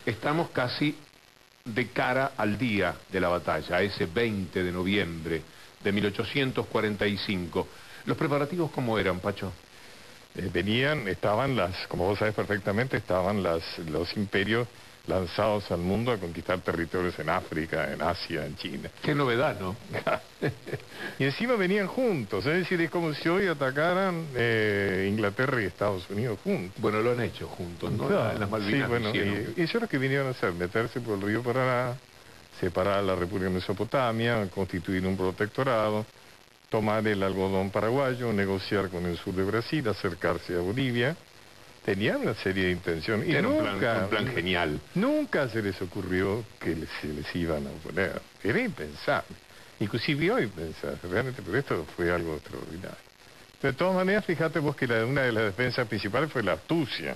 Estamos casi de cara al día de la batalla, a ese 20 de noviembre de 1845. ¿Los preparativos cómo eran, Pacho? Como vos sabés perfectamente, estaban los imperios lanzados al mundo a conquistar territorios en África, en Asia, en China. Qué novedad, ¿no? Y encima venían juntos, es decir, es como si hoy atacaran Inglaterra y Estados Unidos juntos. Bueno, lo han hecho juntos, ¿no? Claro, En las Malvinas. sí, bueno, y eso es lo que vinieron a hacer, meterse por el río Paraná, separar la República de Mesopotamia, constituir un protectorado, tomar el algodón paraguayo, negociar con el sur de Brasil, acercarse a Bolivia. Tenían una serie de intenciones. Y era nunca, un plan genial. Nunca se les ocurrió que se les iban a oponer. Era impensable. Inclusive hoy pensar, realmente, pero esto fue algo extraordinario. De todas maneras, fíjate vos que una de las defensas principales fue la astucia.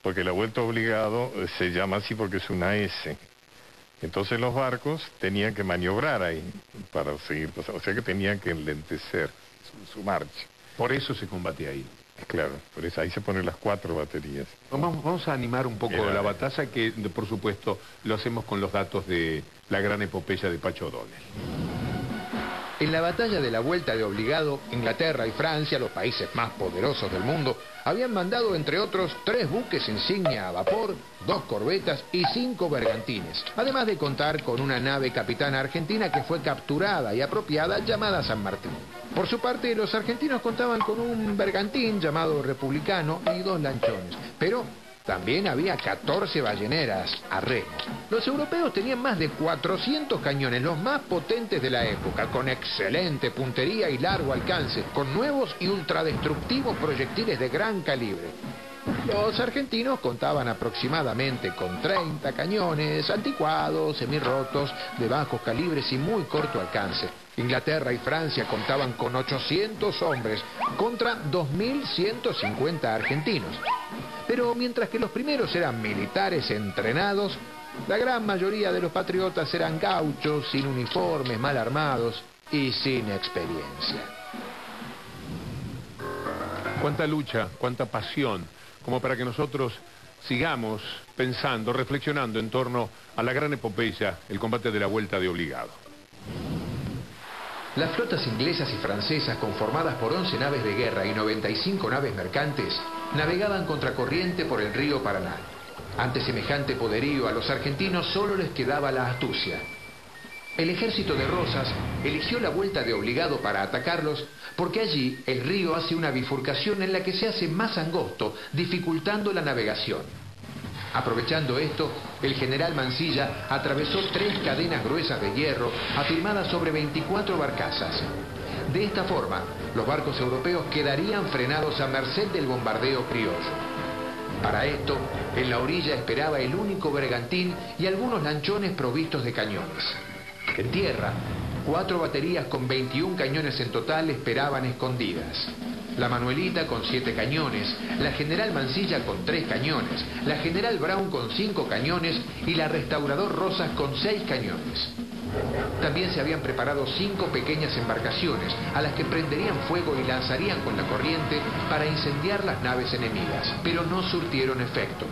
Porque la vuelta obligado se llama así porque es una S. Entonces los barcos tenían que maniobrar ahí para seguir pasando. O sea que tenían que enlentecer su marcha. Por eso se combatía ahí. Claro, por eso ahí se ponen las 4 baterías. Vamos a animar un poco la batalla, que por supuesto lo hacemos con los datos de la gran epopeya de Pacho O'Donnell. En la batalla de la Vuelta de Obligado, Inglaterra y Francia, los países más poderosos del mundo, habían mandado, entre otros, 3 buques insignia a vapor, 2 corbetas y 5 bergantines, además de contar con una nave capitana argentina que fue capturada y apropiada llamada San Martín. Por su parte, los argentinos contaban con un bergantín llamado Republicano y 2 lanchones, pero también había 14 balleneras a remo. Los europeos tenían más de 400 cañones, los más potentes de la época, con excelente puntería y largo alcance, con nuevos y ultradestructivos proyectiles de gran calibre. Los argentinos contaban aproximadamente con 30 cañones anticuados, semirrotos, de bajos calibres y muy corto alcance. Inglaterra y Francia contaban con 800 hombres contra 2.150 argentinos. Pero mientras que los primeros eran militares entrenados, la gran mayoría de los patriotas eran gauchos, sin uniformes, mal armados y sin experiencia. Cuánta lucha, cuánta pasión, como para que nosotros sigamos pensando, reflexionando en torno a la gran epopeya, el combate de la Vuelta de Obligado. Las flotas inglesas y francesas, conformadas por 11 naves de guerra y 95 naves mercantes, navegaban contracorriente por el río Paraná. Ante semejante poderío, a los argentinos solo les quedaba la astucia. El ejército de Rosas eligió la Vuelta de Obligado para atacarlos porque allí el río hace una bifurcación en la que se hace más angosto, dificultando la navegación. Aprovechando esto, el general Mansilla atravesó 3 cadenas gruesas de hierro afirmadas sobre 24 barcazas. De esta forma, los barcos europeos quedarían frenados a merced del bombardeo criollo. Para esto, en la orilla esperaba el único bergantín y algunos lanchones provistos de cañones. En tierra, 4 baterías con 21 cañones en total esperaban escondidas. La Manuelita con 7 cañones, la General Mansilla con 3 cañones, la General Brown con 5 cañones y la Restaurador Rosas con 6 cañones. También se habían preparado 5 pequeñas embarcaciones a las que prenderían fuego y lanzarían con la corriente para incendiar las naves enemigas, pero no surtieron efecto.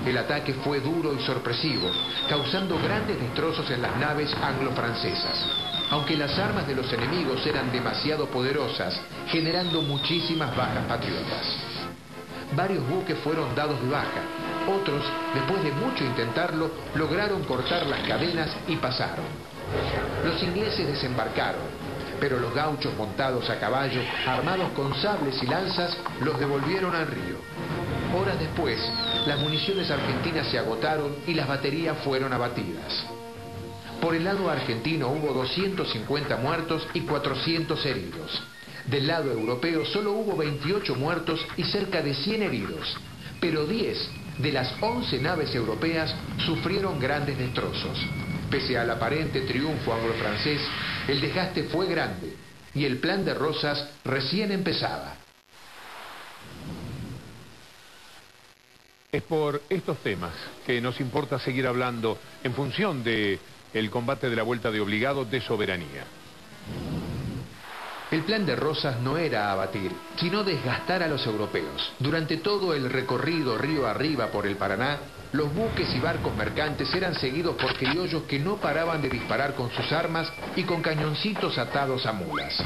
El ataque fue duro y sorpresivo, causando grandes destrozos en las naves anglo-francesas, aunque las armas de los enemigos eran demasiado poderosas, generando muchísimas bajas patriotas. Varios buques fueron dados de baja, otros, después de mucho intentarlo, lograron cortar las cadenas y pasaron. Los ingleses desembarcaron, pero los gauchos montados a caballo, armados con sables y lanzas, los devolvieron al río. Horas después, las municiones argentinas se agotaron y las baterías fueron abatidas. Por el lado argentino hubo 250 muertos y 400 heridos. Del lado europeo solo hubo 28 muertos y cerca de 100 heridos. Pero 10 de las 11 naves europeas sufrieron grandes destrozos. Pese al aparente triunfo anglo-francés, el desgaste fue grande y el plan de Rosas recién empezaba. Es por estos temas que nos importa seguir hablando en función de el combate de la Vuelta de Obligado de soberanía. El plan de Rosas no era abatir, sino desgastar a los europeos. Durante todo el recorrido río arriba por el Paraná, los buques y barcos mercantes eran seguidos por criollos que no paraban de disparar con sus armas y con cañoncitos atados a mulas.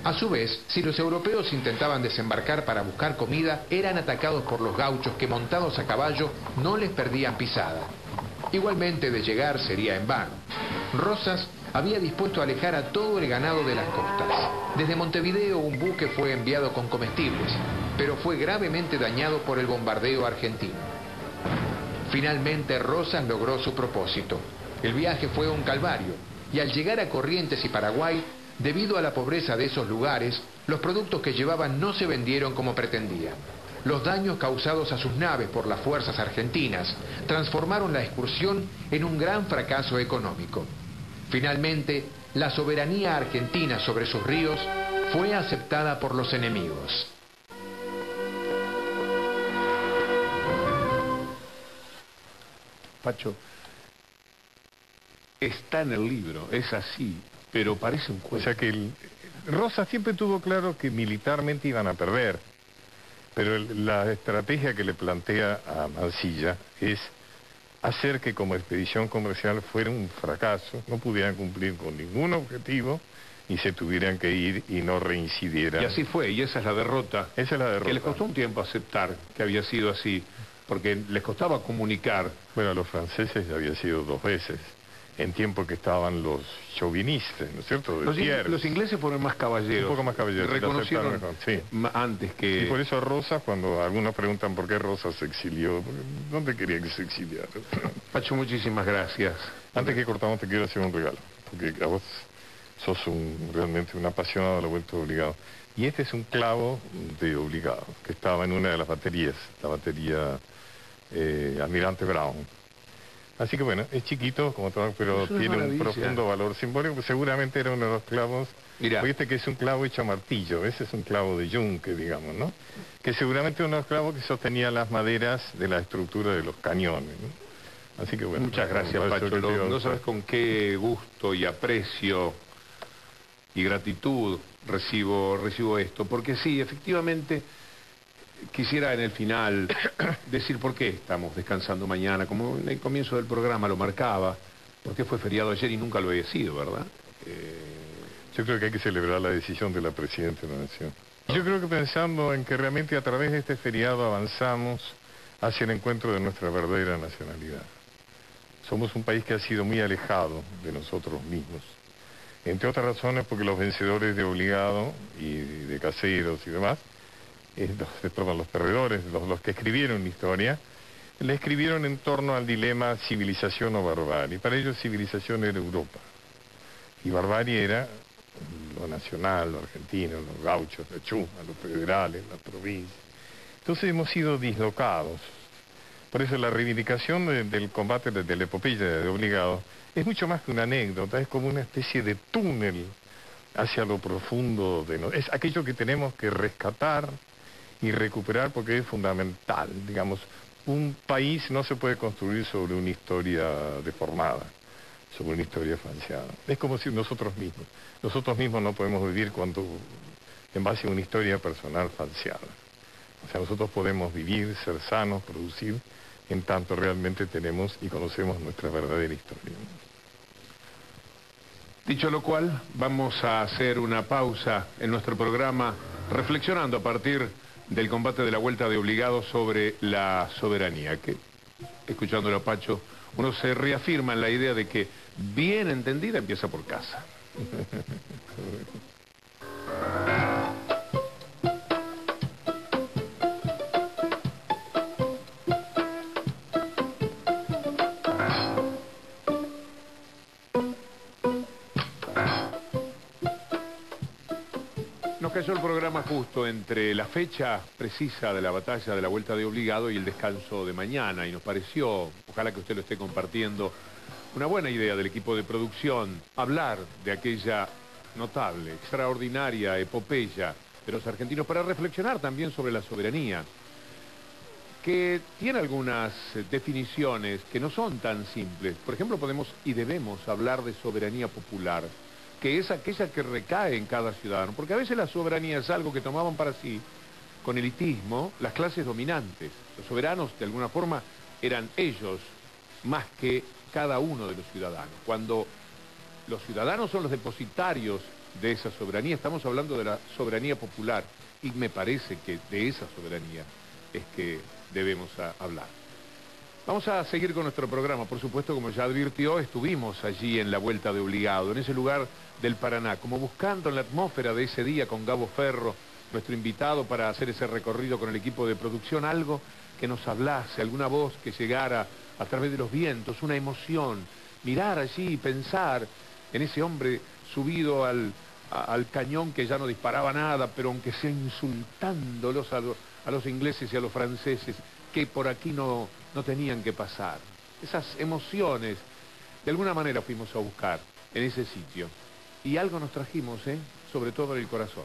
A su vez, si los europeos intentaban desembarcar para buscar comida, eran atacados por los gauchos que, montados a caballo, no les perdían pisada. Igualmente, de llegar sería en vano. Rosas había dispuesto a alejar a todo el ganado de las costas. Desde Montevideo un buque fue enviado con comestibles, pero fue gravemente dañado por el bombardeo argentino. Finalmente Rosas logró su propósito. El viaje fue un calvario, y al llegar a Corrientes y Paraguay, debido a la pobreza de esos lugares, los productos que llevaban no se vendieron como pretendían. Los daños causados a sus naves por las fuerzas argentinas transformaron la excursión en un gran fracaso económico. Finalmente, la soberanía argentina sobre sus ríos fue aceptada por los enemigos. Pacho, está en el libro, es así, pero parece un cuento. O sea que Rosas siempre tuvo claro que militarmente iban a perder, pero la estrategia que le plantea a Mansilla es hacer que como expedición comercial fuera un fracaso, no pudieran cumplir con ningún objetivo y se tuvieran que ir y no reincidieran. Y así fue, y esa es la derrota. Esa es la derrota. Que les costó un tiempo aceptar que había sido así, porque les costaba comunicar. Bueno, a los franceses ya había sido 2 veces, en tiempo que estaban los chauvinistas, ¿no es cierto? Los ingleses fueron más caballeros. Un poco más caballeros. Reconocieron mejor, sí. Antes que... Y por eso Rosas, cuando algunos preguntan por qué Rosas se exilió, ¿dónde quería que se exiliara? Pacho, muchísimas gracias. Antes que cortamos te quiero hacer un regalo, porque a vos sos realmente un apasionado de la Vuelta de Obligado. Y este es un clavo de Obligado, que estaba en una de las baterías, la batería Almirante Brown. Así que bueno, es chiquito, como todo, pero tiene un profundo valor simbólico, pues seguramente era uno de los clavos. Mirá. Fíjate que es un clavo hecho a martillo, ese es un clavo de yunque, digamos, ¿no? Que seguramente uno de los clavos que sostenía las maderas de la estructura de los cañones, ¿no? Así que bueno. Muchas gracias, Pacho. No sabes con qué gusto y aprecio y gratitud recibo esto, porque sí, efectivamente... Quisiera en el final decir por qué estamos descansando mañana, como en el comienzo del programa lo marcaba, porque fue feriado ayer y nunca lo había sido, ¿verdad? Yo creo que hay que celebrar la decisión de la Presidenta de la Nación. Yo creo que pensando en que realmente a través de este feriado avanzamos hacia el encuentro de nuestra verdadera nacionalidad. Somos un país que ha sido muy alejado de nosotros mismos, entre otras razones porque los vencedores de Obligado y de Caseros y demás, los perdedores, los que escribieron la historia, la escribieron en torno al dilema civilización o barbarie. Para ellos civilización era Europa y barbarie era lo nacional, lo argentino, los gauchos, la chuma, los federales, las provincias. Entonces hemos sido dislocados. Por eso la reivindicación del combate de la epopeya de Obligado es mucho más que una anécdota, es como una especie de túnel hacia lo profundo es aquello que tenemos que rescatar y recuperar porque es fundamental. Digamos, un país no se puede construir sobre una historia deformada, sobre una historia falseada. Es como si nosotros mismos no podemos vivir en base a una historia personal falseada. O sea, nosotros podemos vivir, ser sanos, producir, en tanto realmente tenemos y conocemos nuestra verdadera historia. Dicho lo cual, vamos a hacer una pausa en nuestro programa reflexionando a partir del combate de la Vuelta de Obligado sobre la soberanía, que, escuchándolo a Pacho, uno se reafirma en la idea de que, bien entendida, empieza por casa. Nos cayó el programa justo entre la fecha precisa de la batalla de la Vuelta de Obligado y el descanso de mañana, y nos pareció, ojalá que usted lo esté compartiendo, una buena idea del equipo de producción, hablar de aquella notable, extraordinaria epopeya de los argentinos para reflexionar también sobre la soberanía, que tiene algunas definiciones que no son tan simples. Por ejemplo, podemos y debemos hablar de soberanía popular, que es aquella que recae en cada ciudadano, porque a veces la soberanía es algo que tomaban para sí, con elitismo, las clases dominantes. Los soberanos, de alguna forma, eran ellos más que cada uno de los ciudadanos. Cuando los ciudadanos son los depositarios de esa soberanía, estamos hablando de la soberanía popular, y me parece que de esa soberanía es que debemos hablar. Vamos a seguir con nuestro programa, por supuesto, como ya advirtió, estuvimos allí en la Vuelta de Obligado, en ese lugar del Paraná, como buscando en la atmósfera de ese día con Gabo Ferro, nuestro invitado para hacer ese recorrido con el equipo de producción, algo que nos hablase, alguna voz que llegara a través de los vientos, una emoción, mirar allí y pensar en ese hombre subido al cañón que ya no disparaba nada, pero aunque sea insultándolos a los ingleses y a los franceses, que por aquí no tenían que pasar. Esas emociones, de alguna manera fuimos a buscar en ese sitio. Y algo nos trajimos, sobre todo en el corazón.